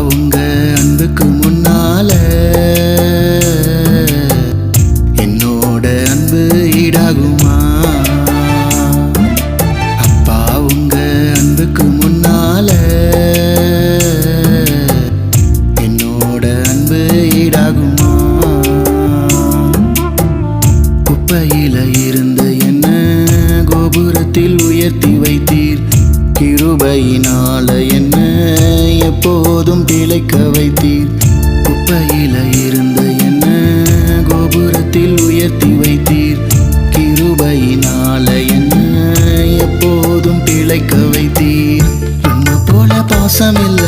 உங்க அன்புக்கு முன்னால என்னோட அன்பு ஈடாகுமா? அப்பா உங்க அன்புக்கு முன்னால என்னோட அன்பு ஈடாகுமா? குப்பையில இருந்த என்ன கோபுரத்தில் உயர்த்தி வைத்தீர். கிருபையினால என்ன எப்போதும் பிழைக்க வைத்தீர். குப்பையில இருந்த என்ன கோபுரத்தில் உயர்த்தி வைத்தீர். கிருபையினால என்ன எப்போதும் பிழைக்க வைத்தீர். உன்னை போல பாசம் இல்ல